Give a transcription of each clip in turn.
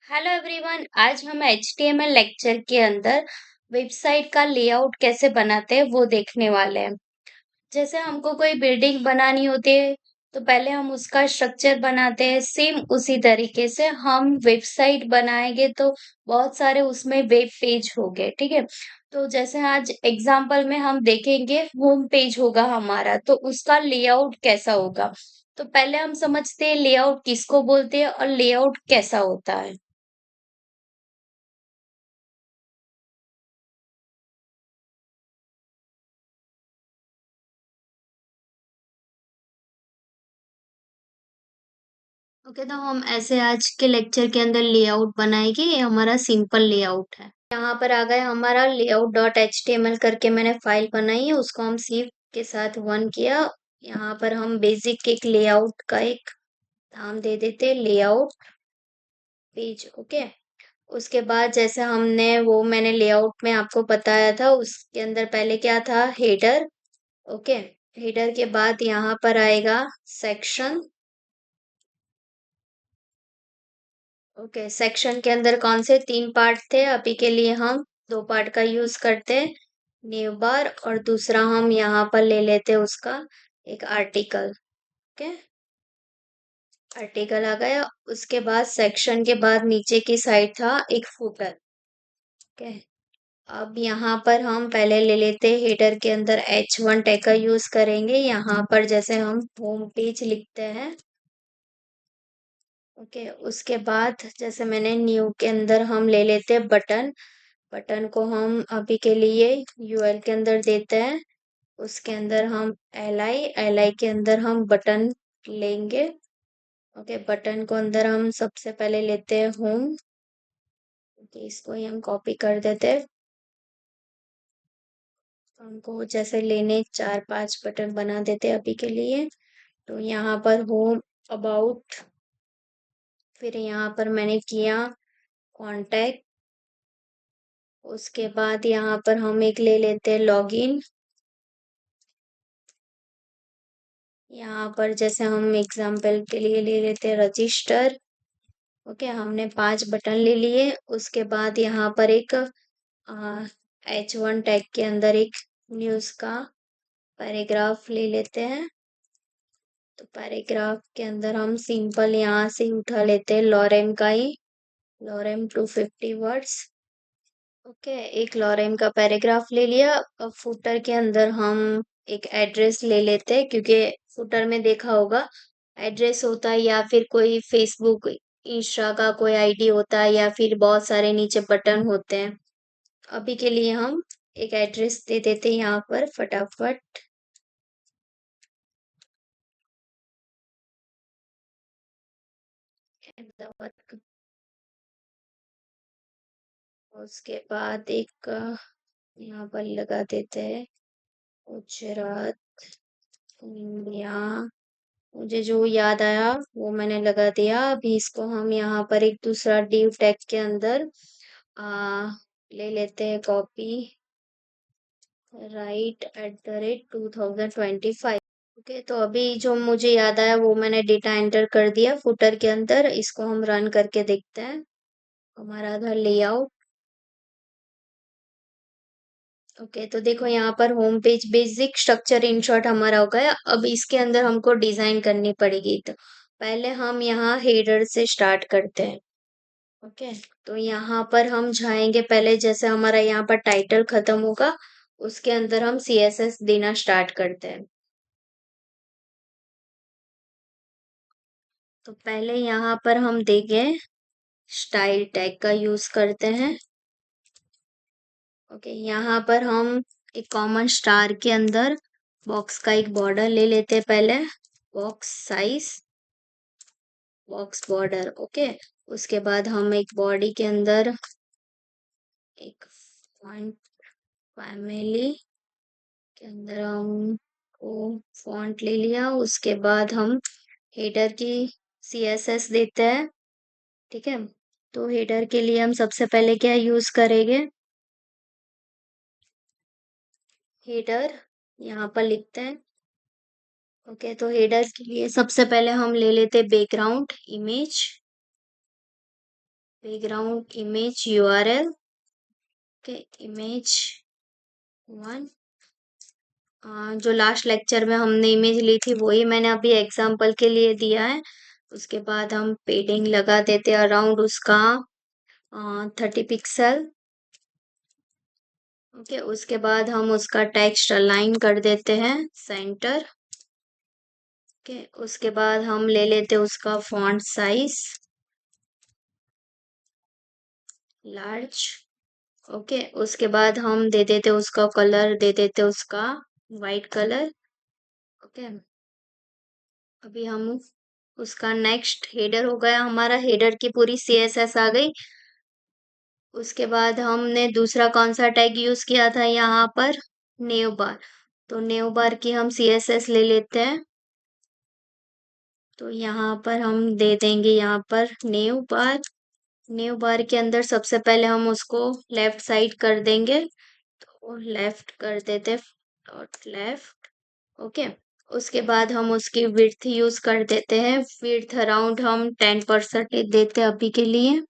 Hello everyone. आज हम HTML lecture के अंदर वेबसाइट का लेआउट कैसे बनाते हैं वो देखने वाले हैं। जैसे हमको कोई बिल्डिंग बनानी होती है तो पहले हम उसका स्ट्रक्चर बनाते हैं। सेम उसी तरीके से हम वेबसाइट बनाएंगे तो बहुत सारे उसमें वेब पेज हो गए, ठीक है। तो जैसे आज एग्जांपल में हम देखेंगे होम पेज होगा हमारा, तो उसका लेआउट कैसा होगा। तो पहले हम समझते हैं लेआउट किसको बोलते हैं और लेआउट कैसा होता है। ओके, तो हम ऐसे आज के लेक्चर के अंदर लेआउट बनाएंगे। ये हमारा सिंपल लेआउट है। यहाँ पर आ गया हमारा layout dot H T M L करके मैंने फाइल बनाई है, उसको हम सीव के साथ वन किया। यहाँ पर हम बेसिक एक लेआउट का एक नाम दे देते लेआउट पेज। ओके, उसके बाद जैसे हमने वो मैंने लेआउट में आपको बताया था, उसके अंदर पहले क्या था, हेडर। ओके, हेडर के बाद यहाँ पर आएगा सेक्शन। ओके, सेक्शन के अंदर कौन से तीन पार्ट थे, अभी के लिए हम दो पार्ट का यूज करते हैं, न्यू बार और दूसरा हम यहाँ पर ले लेते हैं उसका एक आर्टिकल। ओके, आर्टिकल आ गया। उसके बाद सेक्शन के बाद नीचे की साइड था एक फुटर। ओके, अब यहाँ पर हम पहले ले लेते हैं हेडर के अंदर H1 टैग का यूज करेंगे। यहाँ पर जैसे हम होम पेज लिखते हैं। ओके, उसके बाद जैसे मैंने न्यू के अंदर हम ले लेते हैं बटन। बटन को हम अभी के लिए यूएल के अंदर देते हैं। उसके अंदर हम एल आई के अंदर हम बटन लेंगे। ओके, बटन को अंदर हम सबसे पहले लेते हैं होम। ओके, इसको ही हम कॉपी कर देते हैं। हमको जैसे लेने चार पांच बटन बना देते हैं अभी के लिए। तो यहाँ पर होम, अबाउट, फिर यहाँ पर मैंने किया कांटेक्ट। उसके बाद यहाँ पर हम एक ले लेते हैं लॉगिन। यहाँ पर जैसे हम एग्जाम्पल के लिए ले लेते हैं रजिस्टर। ओके, हमने पांच बटन ले लिए। उसके बाद यहाँ पर एक H1 टैग के अंदर एक न्यूज का पैराग्राफ ले लेते हैं। तो पैराग्राफ के अंदर हम सिंपल यहाँ से उठा लेते हैं लॉरेम का ही, लॉरेम 250 वर्ड्स। ओके, एक लॉरेम का पैराग्राफ ले लिया। अब फुटर के अंदर हम एक एड्रेस ले लेते हैं, क्योंकि फुटर में देखा होगा एड्रेस होता है या फिर कोई फेसबुक इंस्टा का कोई आईडी होता है या फिर बहुत सारे नीचे बटन होते हैं। अभी के लिए हम एक एड्रेस दे देते हैं यहाँ पर फटाफट। उसके बाद एक यहाँ पर लगा देते हैं गुजरात इंडिया। मुझे जो याद आया वो मैंने लगा दिया। अभी इसको हम यहाँ पर एक दूसरा डिव टैग के अंदर आ, ले लेते हैं कॉपी, राइट @2025। ओके, तो अभी जो मुझे याद आया वो मैंने डेटा एंटर कर दिया फुटर के अंदर। इसको हम रन करके देखते हैं। हमारा था लेआउट। ओके, तो देखो यहाँ पर home page basic structure in short हमारा हो गया। अब इसके अंदर हमको डिजाइन करनी पड़ेगी। तो पहले हम यहाँ हेडर से स्टार्ट करते हैं। ओके, तो यहाँ पर हम जाएंगे पहले, जैसे हमारा यहाँ पर टाइटल खत्म होगा उसके अंदर हम CSS देना स्टार्ट करते हैं। तो पहले यहाँ पर हम देंगे स्टाइल टैग का यूज करते हैं। ओके, यहाँ पर हम एक कॉमन स्टार के अंदर बॉक्स का एक बॉर्डर ले लेते हैं पहले, box size, box border. Okay, उसके बाद हम एक बॉडी के अंदर एक फॉन्ट फैमिली के अंदर हम को फॉन्ट ले लिया। उसके बाद हम हेडर की CSS देते हैं, ठीक है। तो हेडर के लिए हम सबसे पहले क्या यूज करेंगे, हेडर यहाँ पर लिखते हैं। ओके, तो हेडर के लिए सबसे पहले हम ले लेते background image, background image URL के इमेज 1। जो लास्ट लेक्चर में हमने इमेज ली थी वही मैंने अभी एग्जांपल के लिए दिया है। उसके बाद हम पेडिंग लगा देते हैं अराउंड उसका 30 पिक्सल। ओके, उसके बाद हम उसका टेक्स्ट अलाइन कर देते हैं सेंटर। ओके, उसके बाद हम ले लेते हैं उसका फॉन्ट साइज लार्ज। ओके, उसके बाद हम दे देते उसका कलर, दे देते उसका वाइट कलर। ओके, अभी हम उसका नेक्स्ट हेडर हो गया हमारा, हेडर की पूरी CSS आ गई। उसके बाद हमने दूसरा कौन सा टैग यूज किया था यहाँ पर, नेव बार। तो नेव बार की हम CSS ले लेते हैं। तो यहाँ पर हम दे देंगे यहाँ पर नेव बार। नेव बार के अंदर सबसे पहले हम उसको लेफ्ट साइड कर देंगे, तो लेफ्ट कर देते डॉट लेफ्ट। ओके, उसके बाद हम उसकी विड्थ यूज कर देते हैं। विड्थ अराउंड हम 10% देते हैं अभी के लिए।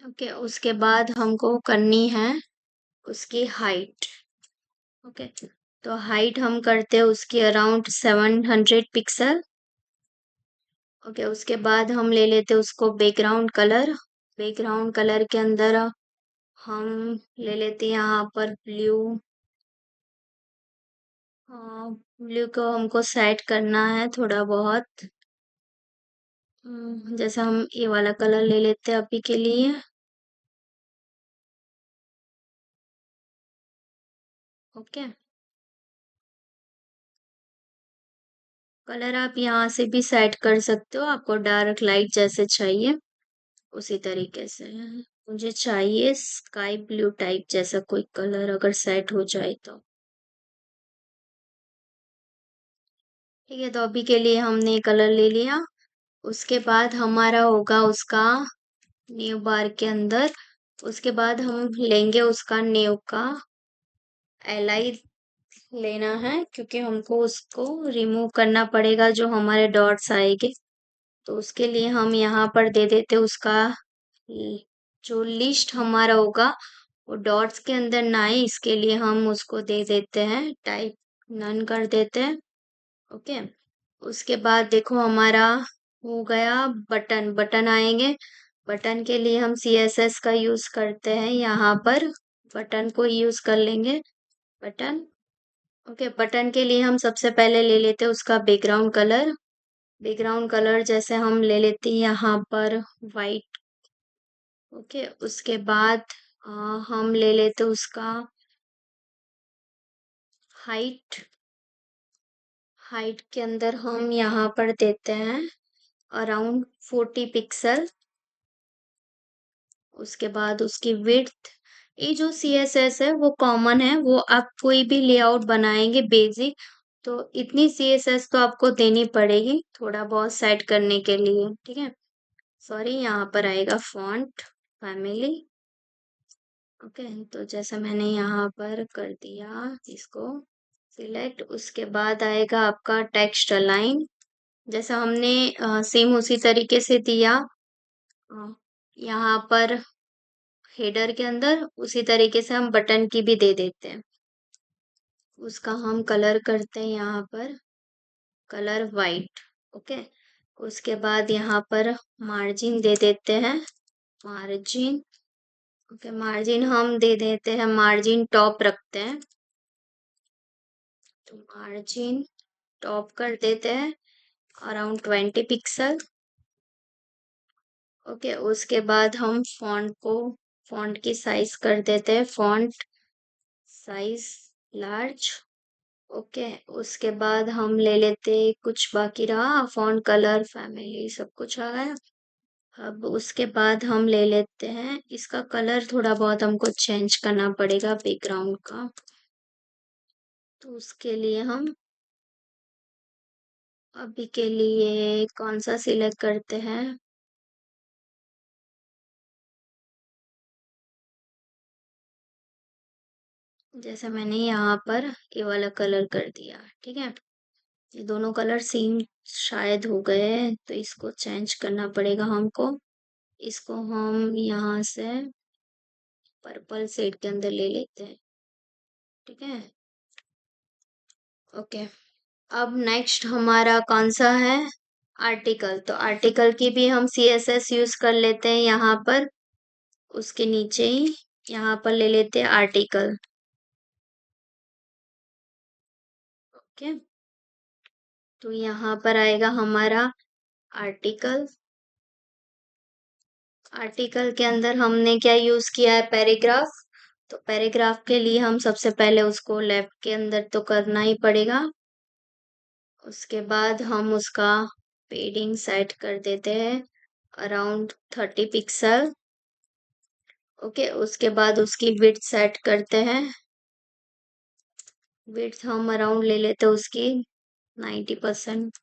ओके, उसके बाद हमको करनी है उसकी हाइट। ओके, तो हाइट हम करते हैं उसकी अराउंड 700 पिक्सल। ओके, उसके बाद हम ले लेते उसको बैकग्राउंड कलर। बैकग्राउंड कलर के अंदर हम ले लेते हैं यहाँ पर ब्लू। ब्लू को हमको सेट करना है थोड़ा बहुत। जैसे हम ये वाला कलर ले लेते हैं अभी के लिए। ओके, कलर आप यहाँ से भी सेट कर सकते हो, आपको डार्क लाइट जैसे चाहिए उसी तरीके से। मुझे चाहिए स्काई ब्लू टाइप जैसा कोई कलर, अगर सेट हो जाए तो ठीक है। तो अभी के लिए हमने कलर ले लिया। उसके बाद हमारा होगा उसका न्यू बार के अंदर। उसके बाद हम लेंगे उसका न्यू का LI लेना है, क्योंकि हमको उसको रिमूव करना पड़ेगा जो हमारे डॉट्स आएंगे। तो उसके लिए हम यहाँ पर दे देते उसका जो लिस्ट हमारा होगा वो डॉट्स के अंदर ना आए, इसके लिए हम उसको दे देते हैं टाइप नन कर देते हैं। ओके, उसके बाद देखो हमारा हो गया बटन। बटन आएंगे, बटन के लिए हम CSS का यूज करते हैं यहाँ पर। बटन को यूज कर लेंगे बटन। ओके, बटन के लिए हम सबसे पहले ले लेते हैं उसका बैकग्राउंड कलर। बैकग्राउंड कलर जैसे हम ले लेते हैं यहाँ पर वाइट। ओके, उसके बाद हम ले लेते उसका हाइट। हाइट के अंदर हम यहाँ पर देते हैं अराउंड 40 पिक्सल। उसके बाद उसकी विड्थ, ये जो CSS है वो कॉमन है, वो आप कोई भी लेआउट बनाएंगे बेसिक तो इतनी CSS तो आपको देनी पड़ेगी थोड़ा बहुत सेट करने के लिए, ठीक है। सॉरी, यहाँ पर आएगा फॉन्ट फैमिली। ओके, तो जैसा मैंने यहाँ पर कर दिया इसको सिलेक्ट। उसके बाद आएगा आपका टेक्स्ट अलाइन, जैसा हमने सेम उसी तरीके से दिया यहाँ पर हेडर के अंदर, उसी तरीके से हम बटन की भी दे देते हैं। उसका हम कलर करते हैं यहाँ पर कलर वाइट। ओके, उसके बाद यहाँ पर मार्जिन दे देते हैं मार्जिन। ओके, मार्जिन हम दे देते हैं, मार्जिन टॉप रखते हैं तो मार्जिन टॉप कर देते हैं अराउंड 20 पिक्सल। ओके, उसके बाद हम फॉन्ट की साइज कर देते हैं फॉन्ट साइज लार्ज। ओके, उसके बाद हम ले लेते कुछ बाकी रहा, फॉन्ट कलर फैमिली सब कुछ आ गया। अब उसके बाद हम ले लेते हैं इसका कलर, थोड़ा बहुत हमको चेंज करना पड़ेगा बैकग्राउंड का। तो उसके लिए हम अभी के लिए कौन सा सिलेक्ट करते हैं, जैसे मैंने यहाँ पर ये वाला कलर कर दिया, ठीक है। ये दोनों कलर सेम शायद हो गए हैं, तो इसको चेंज करना पड़ेगा हमको। इसको हम यहाँ से पर्पल शेड के अंदर ले लेते हैं, ठीक है। ओके, अब नेक्स्ट हमारा कौन सा है, आर्टिकल। तो आर्टिकल की भी हम CSS यूज कर लेते हैं यहाँ पर। उसके नीचे ही यहाँ पर ले लेते हैं आर्टिकल, ओके। तो यहाँ पर आएगा हमारा आर्टिकल। आर्टिकल के अंदर हमने क्या यूज किया है, पैराग्राफ। तो पैराग्राफ के लिए हम सबसे पहले उसको लेफ्ट के अंदर तो करना ही पड़ेगा। उसके बाद हम उसका पेडिंग सेट कर देते हैं अराउंड 30 पिक्सल, ओके। उसके बाद उसकी विड्थ सेट करते हैं। विड्थ हम अराउंड ले लेते हैं उसकी 90%,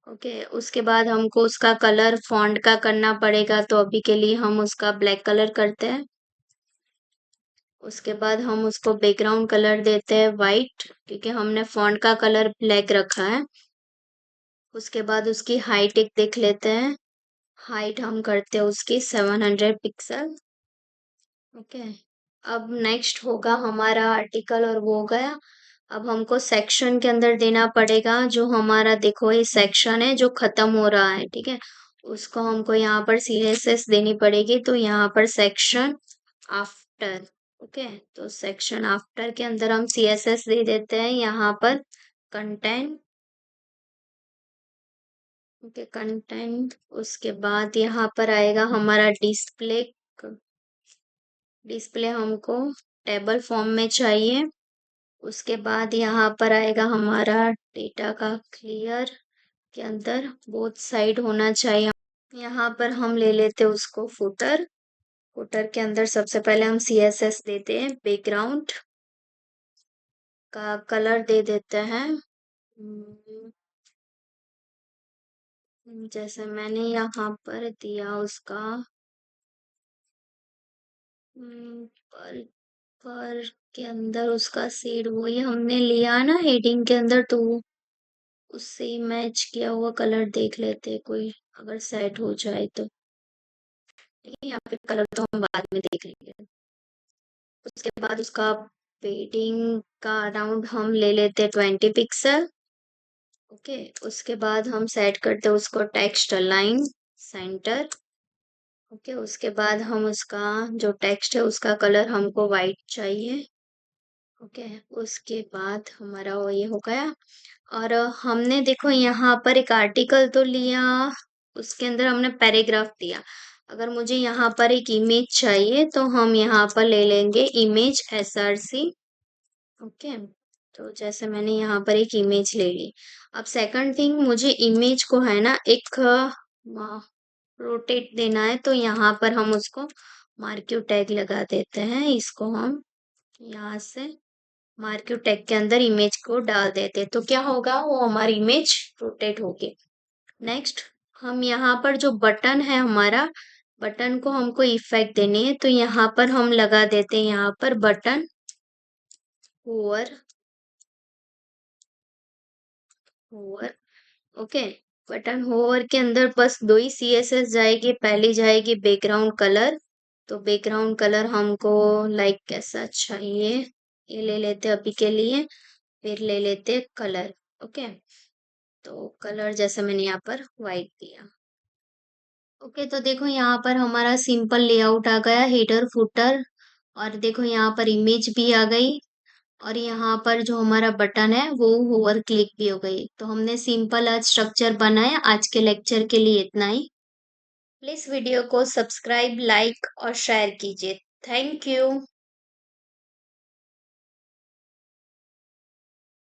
ओके। उसके बाद हमको उसका कलर फॉन्ट का करना पड़ेगा, तो अभी के लिए हम उसका ब्लैक कलर करते हैं। उसके बाद हम उसको बैकग्राउंड कलर देते हैं वाइट, क्योंकि हमने फॉन्ट का कलर ब्लैक रखा है। उसके बाद उसकी हाइट एक देख लेते हैं। हाइट हम करते हैं उसकी 700 पिक्सल, ओके। अब नेक्स्ट होगा हमारा आर्टिकल, और वो हो गया। अब हमको सेक्शन के अंदर देना पड़ेगा, जो हमारा देखो ये सेक्शन है जो खत्म हो रहा है, ठीक है। उसको हमको यहाँ पर CSS देनी पड़ेगी, तो यहाँ पर सेक्शन आफ्टर, ओके। तो सेक्शन आफ्टर के अंदर हम CSS दे देते हैं यहाँ पर कंटेंट, ओके, कंटेंट। उसके बाद यहाँ पर आएगा हमारा डिस्प्ले। डिस्प्ले हमको टेबल फॉर्म में चाहिए। उसके बाद यहाँ पर आएगा हमारा डेटा का क्लियर के अंदर बोथ साइड होना चाहिए। यहाँ पर हम ले लेते हैं उसको फुटर। फुटर के अंदर सबसे पहले हम CSS देते हैं, बैकग्राउंड का कलर दे देते हैं। जैसे मैंने यहाँ पर दिया उसका पर पर के अंदर उसका शेड वही हमने लिया ना हेडिंग के अंदर, तो वो उससे मैच किया हुआ कलर देख लेते हैं, कोई अगर सेट हो जाए तो। यहाँ पे कलर तो हम बाद में देख लेंगे। उसके बाद उसका पेडिंग का अराउंड हम ले लेते हैं 20 पिक्सल, ओके। उसके बाद हम सेट करते हैं उसको टेक्स्ट अलाइन सेंटर, ओके। उसके बाद हम उसका जो टेक्स्ट है उसका कलर हमको वाइट चाहिए, ओके। उसके बाद हमारा वो ये हो गया। और हमने देखो यहाँ पर एक आर्टिकल तो लिया, उसके अंदर हमने पैराग्राफ दिया। अगर मुझे यहाँ पर एक इमेज चाहिए, तो हम यहाँ पर ले लेंगे इमेज SRC, ओके। तो जैसे मैंने यहाँ पर एक इमेज ले ली। अब सेकंड थिंग, मुझे इमेज को है ना एक रोटेट देना है, तो यहाँ पर हम उसको मार्क्यू टैग लगा देते हैं। इसको हम यहाँ से मार्क्यू टैग के अंदर इमेज को डाल देते हैं, तो क्या होगा, वो हमारी इमेज रोटेट होगी। नेक्स्ट, हम यहाँ पर जो बटन है हमारा, बटन को हमको इफेक्ट देनी है, तो यहाँ पर हम लगा देते हैं यहाँ पर button hover, hover, okay. Button hover के अंदर बस दो ही CSS जाएगी। पहली जाएगी बैकग्राउंड कलर, तो बैकग्राउंड कलर हमको लाइक कैसा चाहिए, ये ले लेते अभी के लिए। फिर ले लेते कलर, ओके। तो कलर जैसे मैंने यहाँ पर व्हाइट दिया, ओके। तो देखो यहाँ पर हमारा सिंपल लेआउट आ गया, हेडर फुटर, और देखो यहाँ पर इमेज भी आ गई, और यहाँ पर जो हमारा बटन है वो होवर क्लिक भी हो गई। तो हमने सिंपल आज स्ट्रक्चर बनाया। आज के लेक्चर के लिए इतना ही। प्लीज वीडियो को सब्सक्राइब, लाइक और शेयर कीजिए। Thank you.